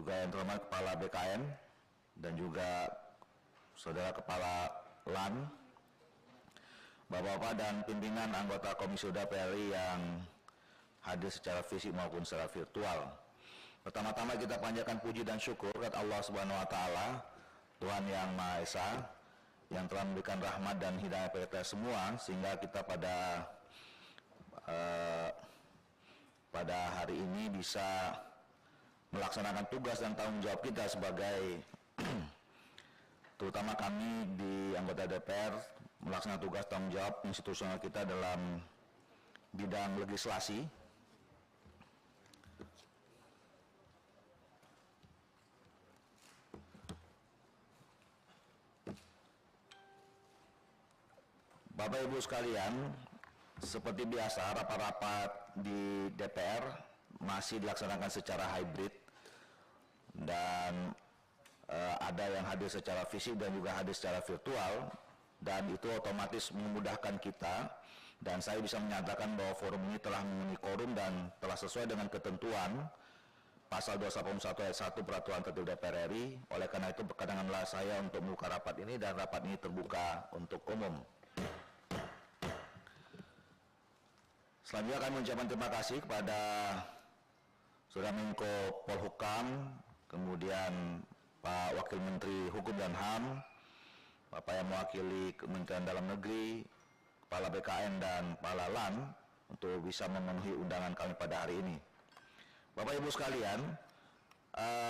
juga yang terhormat Kepala BKN dan juga Saudara Kepala LAN, Bapak-Bapak dan pimpinan anggota Komisi UDA PRI yang hadir secara fisik maupun secara virtual. Pertama-tama kita panjatkan puji dan syukur kepada Allah Subhanahu wa taala, Tuhan yang Maha Esa, yang telah memberikan rahmat dan hidayah kepada kita semua sehingga kita pada hari ini bisa melaksanakan tugas dan tanggung jawab kita sebagai terutama kami di anggota DPR melaksanakan tugas tanggung jawab institusional kita dalam bidang legislasi. Bapak Ibu sekalian, seperti biasa rapat-rapat di DPR masih dilaksanakan secara hybrid dan ada yang hadir secara fisik dan juga hadir secara virtual, dan itu otomatis memudahkan kita, dan saya bisa menyatakan bahwa forum ini telah memenuhi quorum dan telah sesuai dengan ketentuan Pasal 281 ayat 1 Peraturan Tertib DPR RI. Oleh karena itu berkenanlah saya untuk membuka rapat ini, dan rapat ini terbuka untuk umum. Selanjutnya kami mengucapkan terima kasih kepada Saudara Menko Polhukam, kemudian Pak Wakil Menteri Hukum dan HAM, Bapak yang mewakili Kementerian Dalam Negeri, Kepala BKN dan Kepala LAN untuk bisa memenuhi undangan kami pada hari ini. Bapak Ibu sekalian,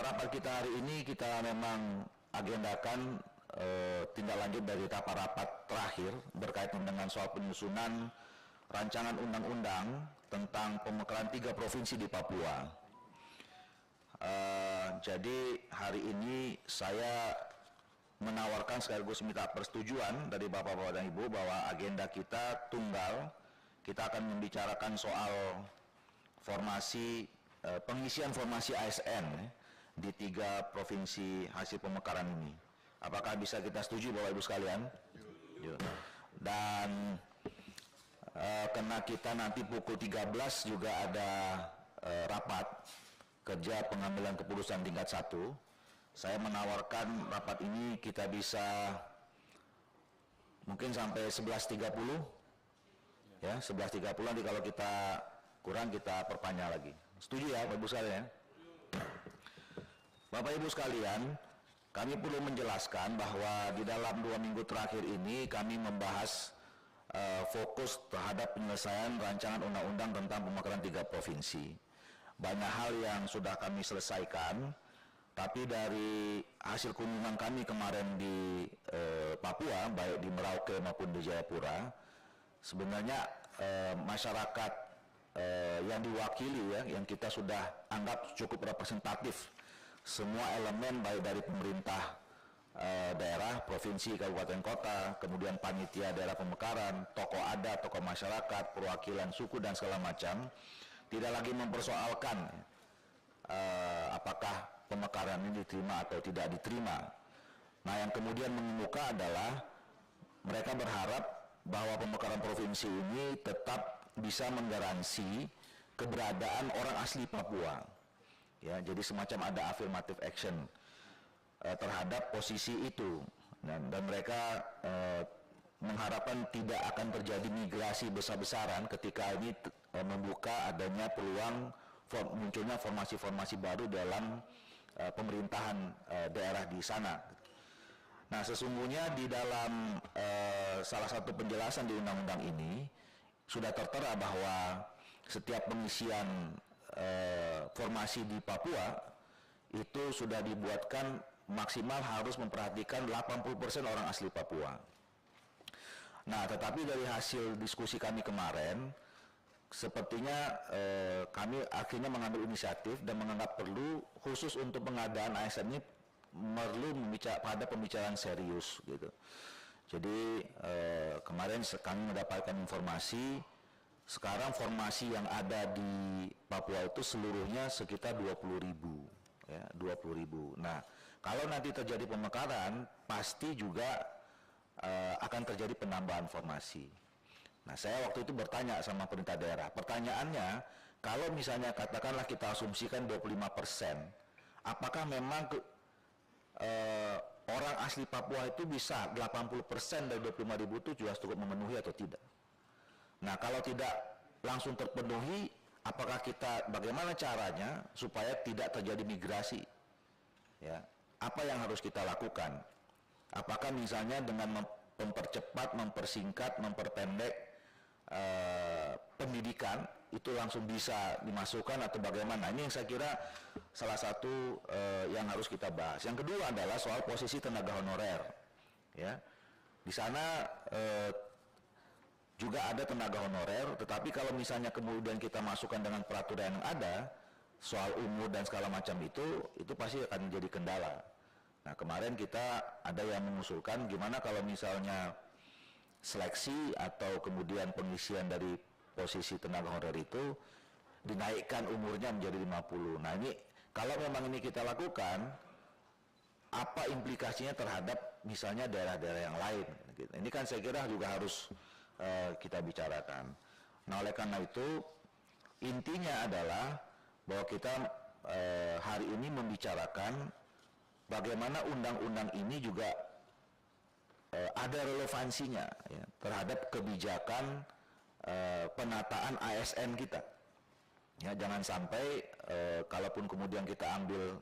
rapat kita hari ini kita memang agendakan tindak lanjut dari rapat terakhir berkaitan dengan soal penyusunan rancangan undang-undang tentang pemekaran 3 provinsi di Papua. Jadi hari ini saya menawarkan sekaligus minta persetujuan dari Bapak-Bapak dan Ibu bahwa agenda kita tunggal. Kita akan membicarakan soal formasi pengisian formasi ASN di 3 provinsi hasil pemekaran ini. Apakah bisa kita setuju Bapak Ibu sekalian? Dan karena kita nanti pukul 13 juga ada rapat kerja pengambilan keputusan tingkat 1, saya menawarkan rapat ini kita bisa mungkin sampai 11.30 ya, 11.30 nanti kalau kita kurang kita perpanjang lagi. Setuju ya Bapak Ibu sekalian? Bapak Ibu sekalian, kami perlu menjelaskan bahwa di dalam 2 minggu terakhir ini kami membahas fokus terhadap penyelesaian rancangan undang-undang tentang pemekaran 3 provinsi. Banyak hal yang sudah kami selesaikan, tapi dari hasil kunjungan kami kemarin di Papua, baik di Merauke maupun di Jayapura, sebenarnya masyarakat yang diwakili ya, yang kita sudah anggap cukup representatif, semua elemen baik dari pemerintah daerah, provinsi, kabupaten, kota, kemudian panitia daerah pemekaran, tokoh adat, tokoh masyarakat, perwakilan suku dan segala macam, tidak lagi mempersoalkan apakah pemekaran ini diterima atau tidak diterima. Nah, yang kemudian mengemuka adalah mereka berharap bahwa pemekaran provinsi ini tetap bisa menggaransi keberadaan orang asli Papua. Ya, jadi semacam ada affirmative action terhadap posisi itu, dan mereka mengharapkan tidak akan terjadi migrasi besar-besaran ketika ini membuka adanya peluang munculnya formasi-formasi baru dalam pemerintahan daerah di sana. Nah, sesungguhnya di dalam salah satu penjelasan di undang-undang ini sudah tertera bahwa setiap pengisian formasi di Papua itu sudah dibuatkan maksimal harus memperhatikan 80% orang asli Papua. Nah, tetapi dari hasil diskusi kami kemarin, sepertinya kami akhirnya mengambil inisiatif dan menganggap perlu khusus untuk pengadaan ASN ini perlu pada pembicaraan serius gitu. Jadi kemarin kami mendapatkan informasi sekarang formasi yang ada di Papua itu seluruhnya sekitar 20.000 ya, 20.000. Nah, kalau nanti terjadi pemekaran, pasti juga akan terjadi penambahan formasi. Nah, saya waktu itu bertanya sama pemerintah daerah. Pertanyaannya, kalau misalnya katakanlah kita asumsikan 25%, apakah memang orang asli Papua itu bisa 80% dari 25.000 itu juga cukup memenuhi atau tidak. Nah, kalau tidak langsung terpenuhi, apakah kita, bagaimana caranya supaya tidak terjadi migrasi? Ya, apa yang harus kita lakukan? Apakah misalnya dengan mempercepat, mempersingkat, memperpendek pendidikan itu langsung bisa dimasukkan atau bagaimana? Ini yang saya kira salah satu yang harus kita bahas. Yang kedua adalah soal posisi tenaga honorer. Ya, di sana juga ada tenaga honorer, tetapi kalau misalnya kemudian kita masukkan dengan peraturan yang ada soal umur dan segala macam itu pasti akan menjadi kendala. Nah, kemarin kita ada yang mengusulkan gimana kalau misalnya seleksi atau kemudian pengisian dari posisi tenaga honorer itu dinaikkan umurnya menjadi 50. Nah, ini kalau memang ini kita lakukan, apa implikasinya terhadap misalnya daerah-daerah yang lain? Ini kan saya kira juga harus kita bicarakan. Nah, oleh karena itu intinya adalah bahwa kita hari ini membicarakan bagaimana undang-undang ini juga ada relevansinya ya, terhadap kebijakan penataan ASN kita. Ya, jangan sampai kalaupun kemudian kita ambil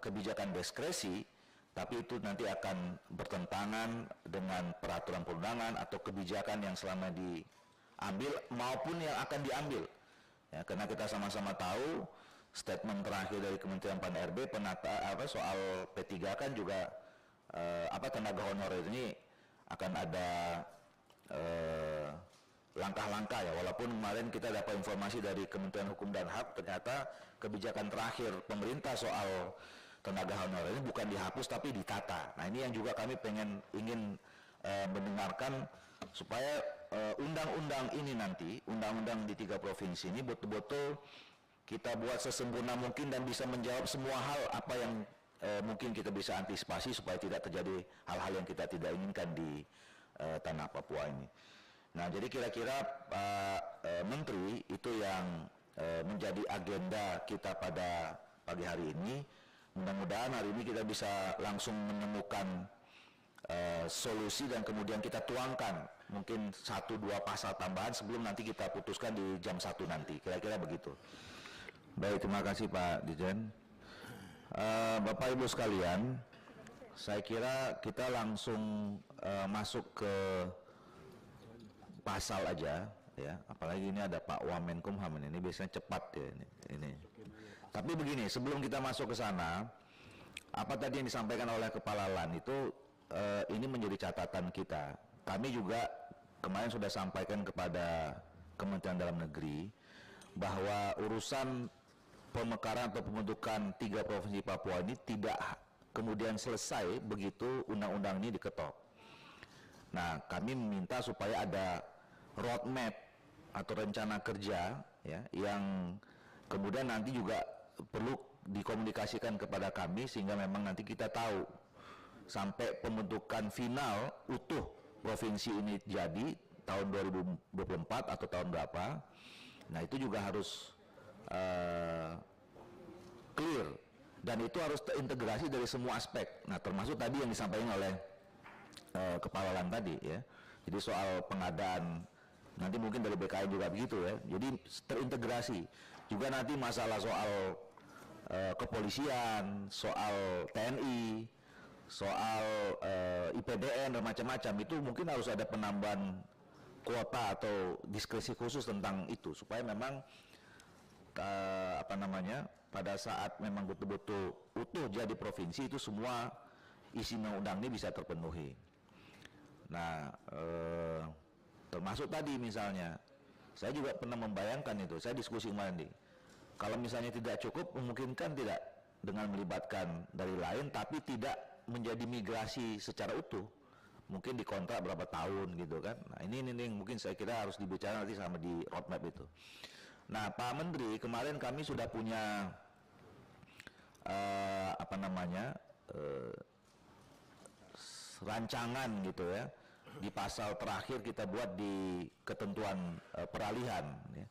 kebijakan diskresi, tapi itu nanti akan bertentangan dengan peraturan perundangan atau kebijakan yang selama diambil maupun yang akan diambil. Ya, karena kita sama-sama tahu statement terakhir dari Kementerian Pan-RB soal P3 kan juga tenaga honorer ini akan ada langkah-langkah ya, walaupun kemarin kita dapat informasi dari Kementerian Hukum dan HAM ternyata kebijakan terakhir pemerintah soal tenaga honorer ini bukan dihapus tapi ditata. Nah, ini yang juga kami ingin mendengarkan supaya undang-undang ini nanti, undang-undang di 3 provinsi ini betul-betul kita buat sesempurna mungkin dan bisa menjawab semua hal apa yang mungkin kita bisa antisipasi supaya tidak terjadi hal-hal yang kita tidak inginkan di tanah Papua ini. Nah, jadi kira-kira Pak Menteri itu yang menjadi agenda kita pada pagi hari ini. Mudah-mudahan hari ini kita bisa langsung menemukan solusi dan kemudian kita tuangkan mungkin 1-2 pasal tambahan sebelum nanti kita putuskan di jam 1 nanti. Kira-kira begitu. Baik, terima kasih Pak Dirjen. Bapak Ibu sekalian, saya kira kita langsung masuk ke pasal aja ya, apalagi ini ada Pak Wamenkumham ini biasanya cepat ya ini. Tapi begini, sebelum kita masuk ke sana, apa tadi yang disampaikan oleh Kepala LAN itu ini menjadi catatan kita. Kami juga kemarin sudah sampaikan kepada Kementerian Dalam Negeri bahwa urusan pemekaran atau pembentukan 3 provinsi Papua ini tidak kemudian selesai begitu undang-undang ini diketok. Nah, kami meminta supaya ada roadmap atau rencana kerja ya, yang kemudian nanti juga perlu dikomunikasikan kepada kami sehingga memang nanti kita tahu sampai pembentukan final utuh provinsi ini jadi tahun 2024 atau tahun berapa. Nah, itu juga harus clear dan itu harus terintegrasi dari semua aspek. Nah, termasuk tadi yang disampaikan oleh Kepala LAN tadi ya. Jadi soal pengadaan nanti mungkin dari BKN juga begitu ya. Jadi terintegrasi. Juga nanti masalah soal kepolisian, soal TNI, soal IPDN dan macam-macam itu mungkin harus ada penambahan kuota atau diskresi khusus tentang itu supaya memang pada saat memang betul-betul utuh jadi provinsi itu semua isi undang-undang ini bisa terpenuhi. Nah, termasuk tadi misalnya, saya juga pernah membayangkan itu, saya diskusi kemarin nih, kalau misalnya tidak cukup, memungkinkan tidak dengan melibatkan dari lain, tapi tidak menjadi migrasi secara utuh, mungkin dikontrak berapa tahun gitu kan. Nah, ini mungkin saya kira harus dibicarakan nanti sama di roadmap itu. Nah, Pak Menteri, kemarin kami sudah punya rancangan gitu ya, di pasal terakhir kita buat di ketentuan peralihan ya.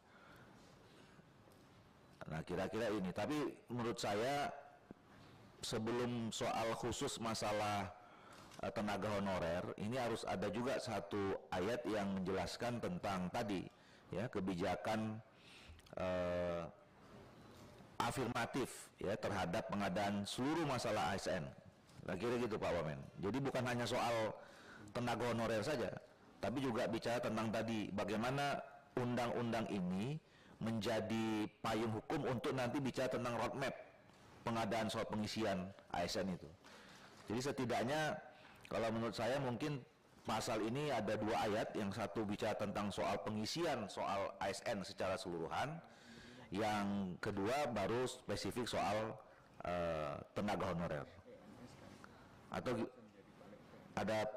Nah, kira-kira ini, tapi menurut saya sebelum soal khusus masalah tenaga honorer, ini harus ada juga satu ayat yang menjelaskan tentang tadi ya, kebijakan afirmatif ya terhadap pengadaan seluruh masalah ASN. Kira-kira gitu Pak Wamen. Jadi bukan hanya soal tenaga honorer saja, tapi juga bicara tentang tadi bagaimana undang-undang ini menjadi payung hukum untuk nanti bicara tentang roadmap pengadaan soal pengisian ASN itu. Jadi setidaknya kalau menurut saya mungkin pasal ini ada 2 ayat, yang satu bicara tentang soal pengisian soal ASN secara keseluruhan, yang kedua baru spesifik soal tenaga honorer. Atau ada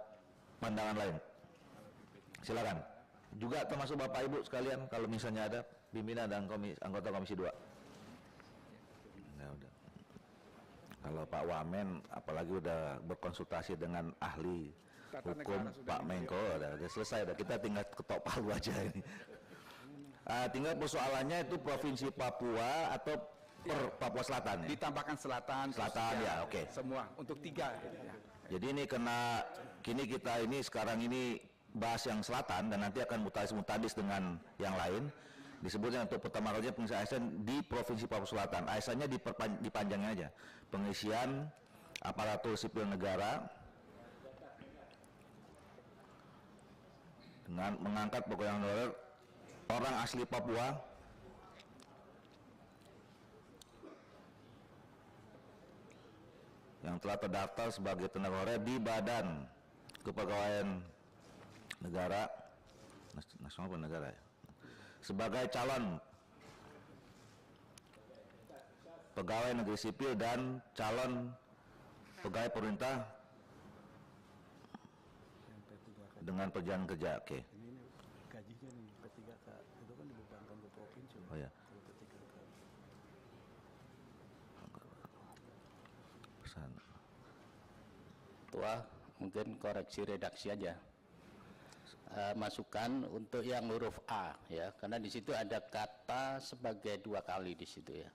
pandangan lain? Silakan. Juga termasuk Bapak Ibu sekalian kalau misalnya ada pimpinan dan anggota Komisi 2. Ya udah. Kalau Pak Wamen apalagi udah berkonsultasi dengan ahli hukum Pak Menko udah selesai, udah kita tinggal ketok palu aja ini. Tinggal persoalannya itu Provinsi Papua atau Papua Selatan ya? Ditambahkan selatan ya, oke. Semua untuk 3 ya. Jadi ini kena kini kita ini sekarang ini bahas yang selatan dan nanti akan mutadis dengan yang lain. Disebutnya untuk pertama kalinya pengisian ASN di Provinsi Papua Selatan. ASN-nya dipanjangnya aja. Pengisian aparatur sipil negara dengan mengangkat pokok honorer orang asli Papua yang telah terdaftar sebagai tenaga honorer di Badan Kepegawaian Negara Nasional atau negara ya, sebagai calon pegawai negeri sipil dan calon pegawai pemerintah dengan perjalanan kerja. Oke. Ini gajinya nih P3K itu kan dibebankan ke provinsi. Oh ya. Kalau P3K. Pesan. Tua mungkin koreksi redaksi aja. Masukan untuk yang huruf A ya, karena di situ ada kata sebagai 2 kali di situ ya.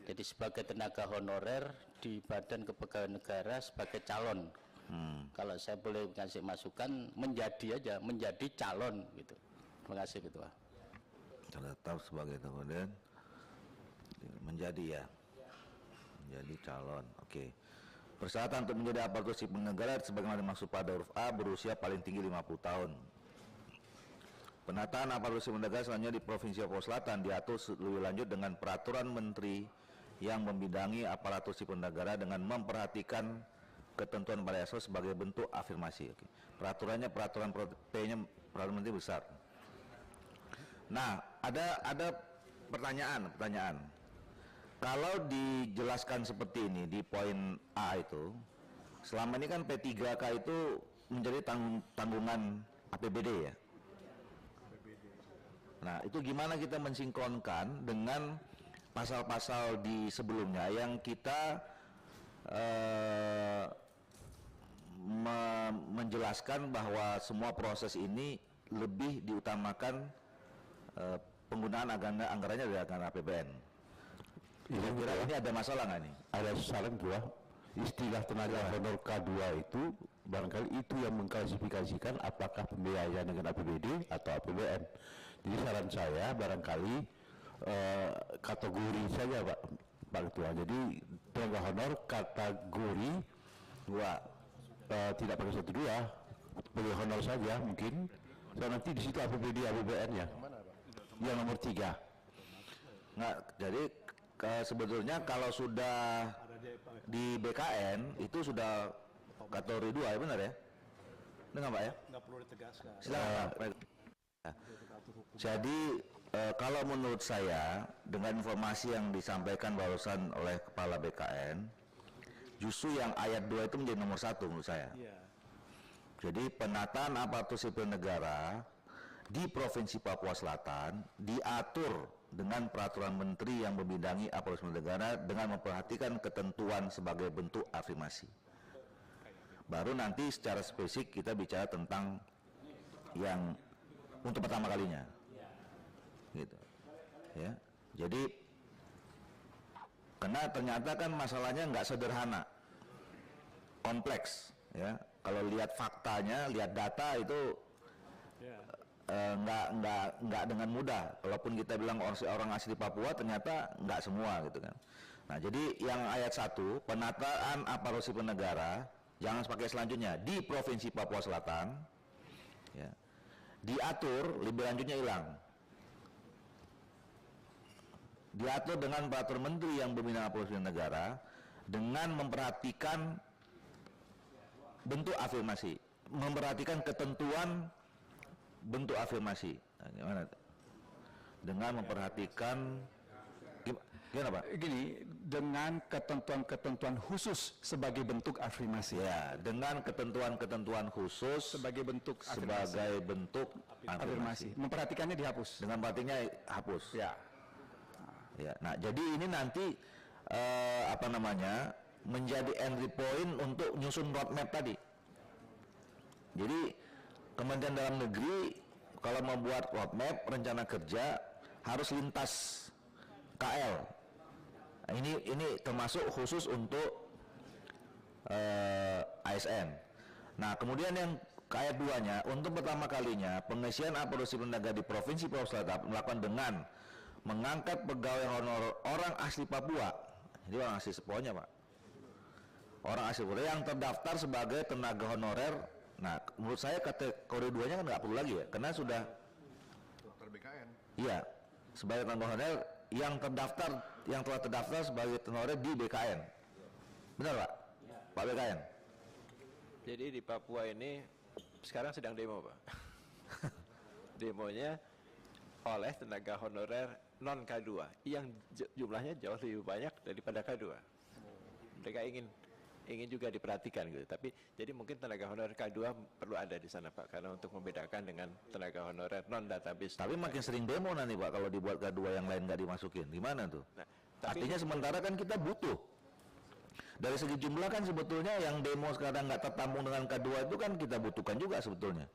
Jadi sebagai tenaga honorer di Badan Kepegawaian Negara sebagai calon. Kalau saya boleh kasih masukan, menjadi aja, menjadi calon gitu. Terima kasih Ketua. Tetap sebagai kemudian menjadi ya, menjadi calon. Oke. Persyaratan untuk menjadi aparatur sipil negara sebagaimana dimaksud pada huruf A, berusia paling tinggi 50 tahun. Penataan aparatur sipil negara selanjutnya di Provinsi Papua Selatan diatur lebih lanjut dengan peraturan menteri yang membidangi aparatur sipil negara dengan memperhatikan ketentuan pada asal sebagai bentuk afirmasi. Oke. Peraturannya peraturan P-nya peraturan menteri besar. Nah, ada pertanyaan. Kalau dijelaskan seperti ini di poin A itu, selama ini kan P3K itu menjadi tanggungan APBD ya. Nah, itu gimana kita mensinkronkan dengan pasal-pasal di sebelumnya yang kita menjelaskan bahwa semua proses ini lebih diutamakan penggunaan anggarannya dari anggaran APBN. Kira-kira ini ada masalah nggak nih? Ada salah dua. Istilah tenaga honor K2 itu barangkali itu yang mengklasifikasikan apakah pembiayaan dengan APBD atau APBN. Jadi saran saya barangkali kategori saja Pak Ketua. Jadi tenaga honor kategori 2 tidak pakai 1 2, pilih honor saja mungkin. So, nanti di situ APBD APBN ya. Yang nomor 3. Nggak, jadi sebetulnya kalau sudah di BKN itu sudah kategori 2 ya, benar ya? Dengar Pak ya? Nggak perlu ditegaskan. Silakan Pak. Jadi kalau menurut saya dengan informasi yang disampaikan barusan oleh Kepala BKN, justru yang ayat 2 itu menjadi nomor 1 menurut saya. Iya. Jadi penataan aparatur sipil negara di Provinsi Papua Selatan diatur dengan peraturan menteri yang membidangi aparatur sipil negara dengan memperhatikan ketentuan sebagai bentuk afirmasi. Baru nanti secara spesifik kita bicara tentang yang untuk pertama kalinya, gitu. Ya, jadi Karena ternyata kan masalahnya nggak sederhana, kompleks, ya. Kalau lihat faktanya, lihat data itu nggak dengan mudah. Walaupun kita bilang orang asli Papua, ternyata nggak semua gitu kan. Nah, jadi yang ayat 1, penataan aparatur sipil negara, jangan pakai selanjutnya, di Provinsi Papua Selatan, ya, diatur, lebih lanjutnya hilang. Diatur dengan peraturan menteri yang berwenang aparatur sipil negara, dengan memperhatikan bentuk afirmasi, memperhatikan ketentuan bentuk afirmasi. Nah, gimana? Dengan memperhatikan gimana Pak? Gini, dengan ketentuan-ketentuan khusus sebagai bentuk afirmasi. Ya, dengan ketentuan-ketentuan khusus Sebagai bentuk sebagai bentuk afirmasi. Memperhatikannya dihapus. Dengan artinya hapus. Ya. Ya. Nah, jadi ini nanti menjadi entry point untuk nyusun roadmap tadi. Jadi Kementerian Dalam Negeri kalau membuat roadmap rencana kerja harus lintas KL. Nah, ini termasuk khusus untuk ASN. Nah, kemudian yang ayat 2-nya, untuk pertama kalinya pengisian aparatur sipil negara di Provinsi Papua Selatan melakukan dengan mengangkat pegawai honorer orang asli Papua. Jadi orang asli seponya, Pak. Orang asli Papua yang terdaftar sebagai tenaga honorer. Nah, menurut saya kategori 2-nya kan nggak perlu lagi ya, karena sudah BKN. Iya, sebagai tenaga honorer yang telah terdaftar sebagai tenaga honorer di BKN. Benar, Pak? Pak BKN. Jadi di Papua ini sekarang sedang demo, Pak. Demonya oleh tenaga honorer non K2 yang jumlahnya jauh lebih banyak daripada K2. Mereka ingin juga diperhatikan gitu. Tapi jadi mungkin tenaga honorer K2 perlu ada di sana, Pak, karena untuk membedakan dengan tenaga honorer non database. Tapi makin sering demo nanti, Pak, kalau dibuat K2 yang lain nggak dimasukin. Gimana tuh? Nah, tapi artinya sementara kan kita butuh. Dari segi jumlah kan sebetulnya yang demo sekarang nggak tertampung dengan K2 itu kan kita butuhkan juga sebetulnya.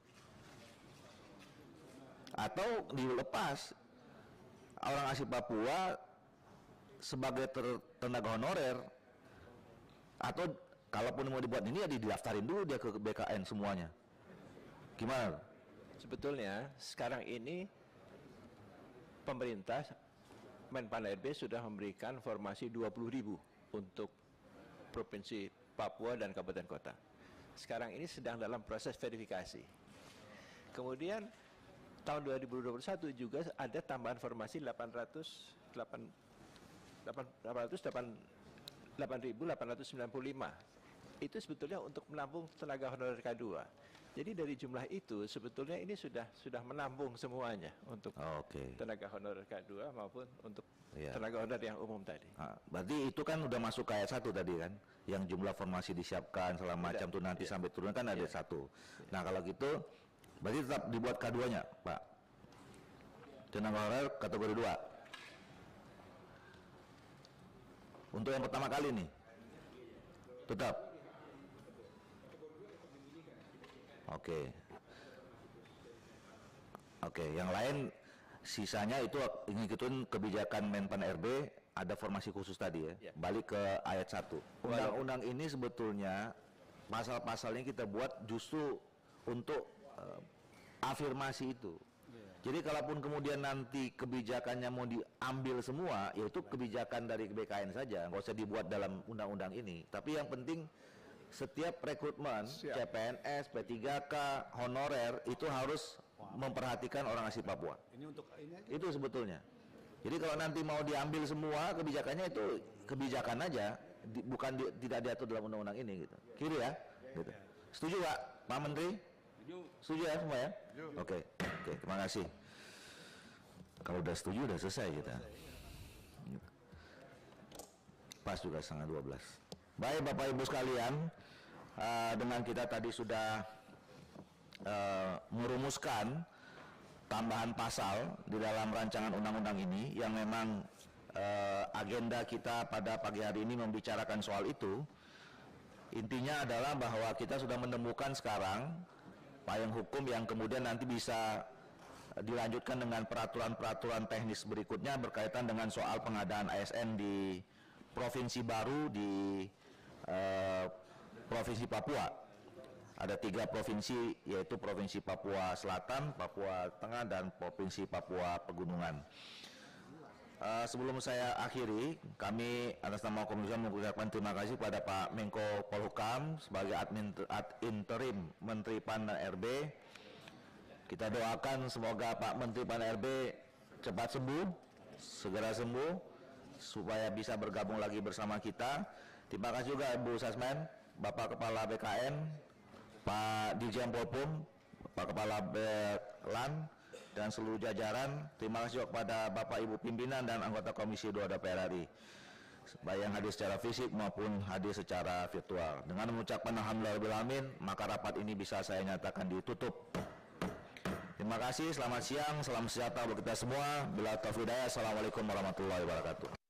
Atau dilepas orang asli Papua sebagai tenaga honorer, atau kalaupun mau dibuat ini ya didaftarin dulu dia ke BKN semuanya. Gimana? sebetulnya sekarang ini pemerintah Menpan RB sudah memberikan formasi 20.000 untuk Provinsi Papua dan Kabupaten Kota. Sekarang ini sedang dalam proses verifikasi. Kemudian tahun 2021 juga ada tambahan formasi 8.895. Itu sebetulnya untuk menampung tenaga honorer K2. Jadi dari jumlah itu sebetulnya ini sudah menampung semuanya untuk tenaga honorer K2 maupun untuk tenaga honorer yang umum tadi. Berarti itu kan udah masuk ke ayat 1 tadi kan, yang jumlah formasi disiapkan segala macam tuh nanti sampai turun kan ada 1. Nah, kalau gitu berarti tetap dibuat K2-nya, Pak. Tenaga honorer kategori 2. Untuk yang pertama kali nih. Tetap. Oke, yang lain sisanya itu ngikutin kebijakan Menpan RB, ada formasi khusus tadi ya. Balik ke ayat 1. Undang-undang ini sebetulnya pasal-pasalnya kita buat justru untuk afirmasi itu. Jadi kalaupun kemudian nanti kebijakannya mau diambil semua, yaitu kebijakan dari BKN saja, nggak usah dibuat dalam undang-undang ini. Tapi yang penting setiap rekrutmen CPNS, P3K, honorer itu harus memperhatikan orang asli Papua. Ini untuk ini aja. Itu sebetulnya. Jadi kalau nanti mau diambil semua kebijakannya itu kebijakan aja, tidak diatur dalam undang-undang ini gitu. Kiri ya? Gitu. Setuju Pak? Pak Menteri? Setuju ya semua ya? Oke, terima kasih. Kalau udah setuju udah selesai kita. Pas juga 11:30. Baik Bapak Ibu sekalian, dengan kita tadi sudah merumuskan tambahan pasal di dalam rancangan undang-undang ini yang memang agenda kita pada pagi hari ini membicarakan soal itu. Intinya adalah bahwa kita sudah menemukan sekarang payung hukum yang kemudian nanti bisa dilanjutkan dengan peraturan-peraturan teknis berikutnya berkaitan dengan soal pengadaan ASN di provinsi baru di Provinsi Papua. Ada 3 provinsi, yaitu Provinsi Papua Selatan, Papua Tengah, dan Provinsi Papua Pegunungan. Sebelum saya akhiri, kami atas nama Komisi mengucapkan terima kasih kepada Pak Menko Polhukam sebagai interim Menteri PAN dan RB. Kita doakan semoga Pak Menteri PAN RB cepat sembuh, segera sembuh, supaya bisa bergabung lagi bersama kita. Terima kasih juga Ibu Sasmen, Bapak Kepala BKN, Pak Dirjen Polpum, Pak Kepala BKLAN, dan seluruh jajaran. Terima kasih juga kepada Bapak Ibu pimpinan dan anggota Komisi 2 DPR RI, baik yang hadir secara fisik maupun hadir secara virtual. Dengan mengucapkan alhamdulillahirabbil alamin, maka rapat ini bisa saya nyatakan ditutup. Terima kasih, selamat siang, salam sejahtera bagi kita semua. Bila taufiq hidayah, assalamualaikum warahmatullahi wabarakatuh.